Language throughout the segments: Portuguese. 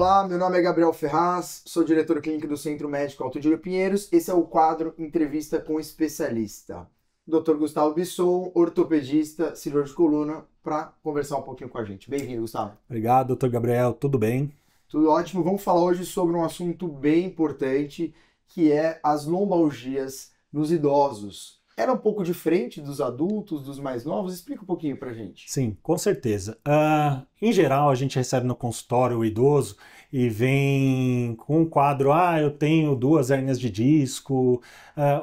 Olá, meu nome é Gabriel Ferraz, sou diretor clínico do Centro Médico Alto de Pinheiros. Esse é o quadro Entrevista com Especialista. Dr. Gustavo Bisson, ortopedista, cirurgião de coluna, para conversar um pouquinho com a gente. Bem-vindo, Gustavo. Obrigado, Dr. Gabriel. Tudo bem? Tudo ótimo. Vamos falar hoje sobre um assunto bem importante, que é as lombalgias nos idosos. Era um pouco diferente dos adultos, dos mais novos? Explica um pouquinho pra gente. Sim, com certeza. Em geral, a gente recebe no consultório o idoso e vem com um quadro, eu tenho 2 hérnias de disco.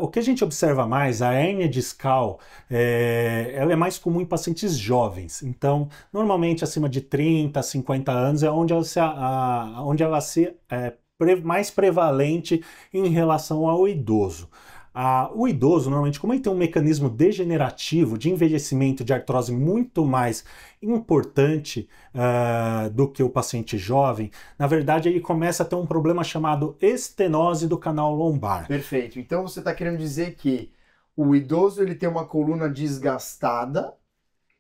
O que a gente observa mais, a hérnia discal, ela é mais comum em pacientes jovens. Então, normalmente acima de 30, 50 anos é onde ela é mais prevalente em relação ao idoso. O idoso, normalmente, como ele tem um mecanismo degenerativo de envelhecimento, de artrose muito mais importante do que o paciente jovem, na verdade ele começa a ter um problema chamado estenose do canal lombar. Perfeito. Então você está querendo dizer que o idoso ele tem uma coluna desgastada,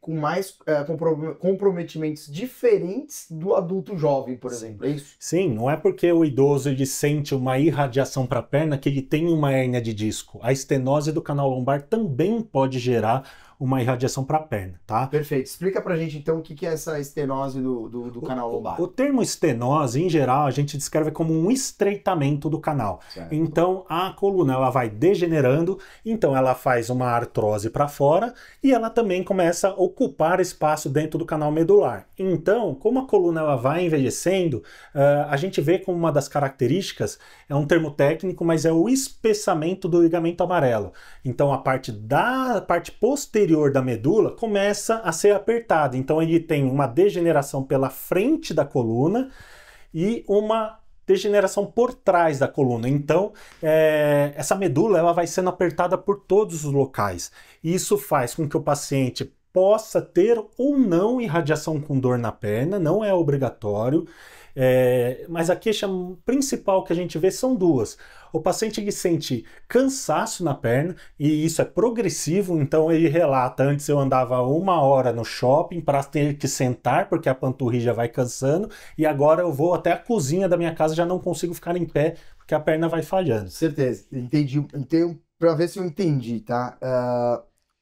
com mais comprometimentos diferentes do adulto jovem, por exemplo, é isso? Sim, não é porque o idoso ele sente uma irradiação para a perna que ele tem uma hérnia de disco. A estenose do canal lombar também pode gerar uma irradiação para a perna, tá? Perfeito. Explica pra gente então o que é essa estenose do canal lombar. O termo estenose, em geral, a gente descreve como um estreitamento do canal. Certo. Então, a coluna ela vai degenerando, então ela faz uma artrose para fora e ela também começa a ocupar espaço dentro do canal medular. Então, como a coluna ela vai envelhecendo, a gente vê como uma das características, é um termo técnico, mas é o espessamento do ligamento amarelo. Então, a parte posterior da medula começa a ser apertada. Então ele tem uma degeneração pela frente da coluna e uma degeneração por trás da coluna. Então essa medula ela vai sendo apertada por todos os locais. Isso faz com que o paciente possa ter ou não irradiação com dor na perna, não é obrigatório. Mas a queixa principal que a gente vê são 2. O paciente ele sente cansaço na perna e isso é progressivo, então ele relata, antes eu andava 1 hora no shopping para ter que sentar porque a panturrilha já vai cansando e agora eu vou até a cozinha da minha casa, já não consigo ficar em pé porque a perna vai falhando. Certeza, entendi. Então, para ver se eu entendi, tá?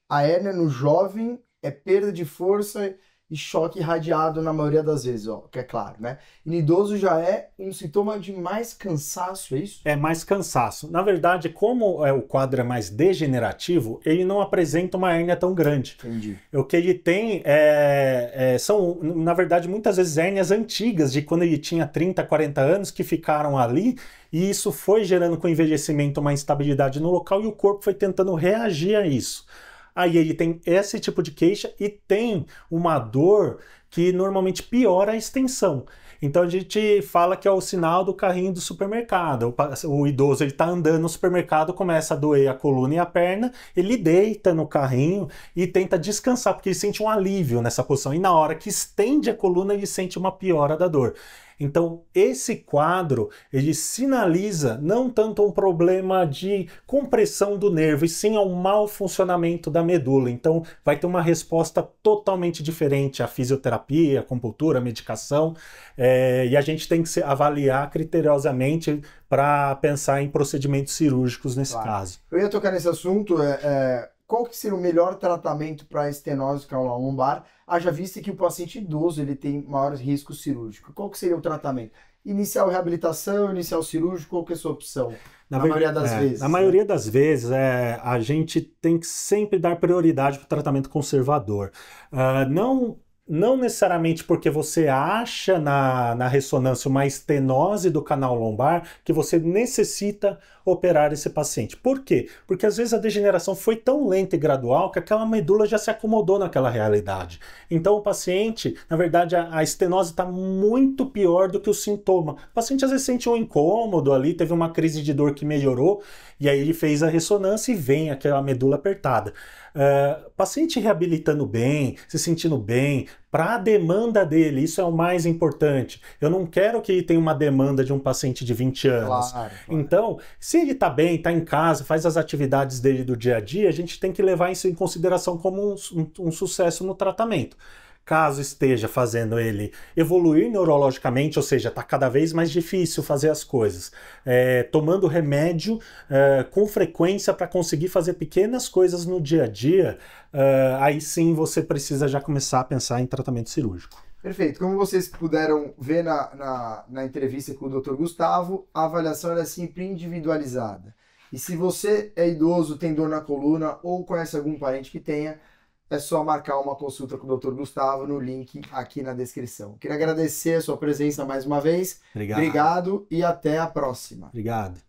A hérnia no jovem é perda de força e choque irradiado na maioria das vezes, ó, que é claro, né? E no idoso já é um sintoma de mais cansaço, é isso? É mais cansaço. Na verdade, como o quadro é mais degenerativo, ele não apresenta uma hérnia tão grande. Entendi. O que ele tem são, na verdade, muitas vezes hérnias antigas, de quando ele tinha 30, 40 anos, que ficaram ali, e isso foi gerando com o envelhecimento uma instabilidade no local, e o corpo foi tentando reagir a isso. Aí ele tem esse tipo de queixa e tem uma dor que normalmente piora a extensão. Então a gente fala que é o sinal do carrinho do supermercado. O idoso ele está andando no supermercado, começa a doer a coluna e a perna, ele deita no carrinho e tenta descansar, porque ele sente um alívio nessa posição. E na hora que estende a coluna, ele sente uma piora da dor. Então, esse quadro, ele sinaliza não tanto um problema de compressão do nervo, e sim ao mau funcionamento da medula. Então, vai ter uma resposta totalmente diferente à fisioterapia, à acupuntura, à medicação, e a gente tem que avaliar criteriosamente para pensar em procedimentos cirúrgicos nesse caso. Eu ia tocar nesse assunto, qual que seria o melhor tratamento para estenose canal lombar? Haja vista que o paciente idoso ele tem maiores riscos cirúrgicos. Qual que seria o tratamento? Inicial reabilitação, inicial cirúrgico, qual que é a sua opção? Na maioria das vezes. Na maioria das vezes, a gente tem que sempre dar prioridade para o tratamento conservador. Não necessariamente porque você acha na ressonância uma estenose do canal lombar que você necessita operar esse paciente. Por quê? Porque às vezes a degeneração foi tão lenta e gradual que aquela medula já se acomodou naquela realidade. Então o paciente, na verdade, a estenose está muito pior do que o sintoma. O paciente às vezes sente um incômodo ali, teve uma crise de dor que melhorou, e aí ele fez a ressonância e vem aquela medula apertada. Paciente reabilitando bem, se sentindo bem, para a demanda dele, isso é o mais importante. Eu não quero que ele tenha uma demanda de um paciente de 20 anos. Claro. Então, se ele está bem, está em casa, faz as atividades dele do dia a dia, a gente tem que levar isso em consideração como um sucesso no tratamento. Caso esteja fazendo ele evoluir neurologicamente, ou seja, está cada vez mais difícil fazer as coisas, tomando remédio com frequência para conseguir fazer pequenas coisas no dia a dia, aí sim você precisa já começar a pensar em tratamento cirúrgico. Perfeito. Como vocês puderam ver na entrevista com o Dr. Gustavo, a avaliação é sempre individualizada. E se você é idoso, tem dor na coluna ou conhece algum parente que tenha, é só marcar uma consulta com o Dr. Gustavo no link aqui na descrição. Queria agradecer a sua presença mais uma vez. Obrigado. Obrigado e até a próxima. Obrigado.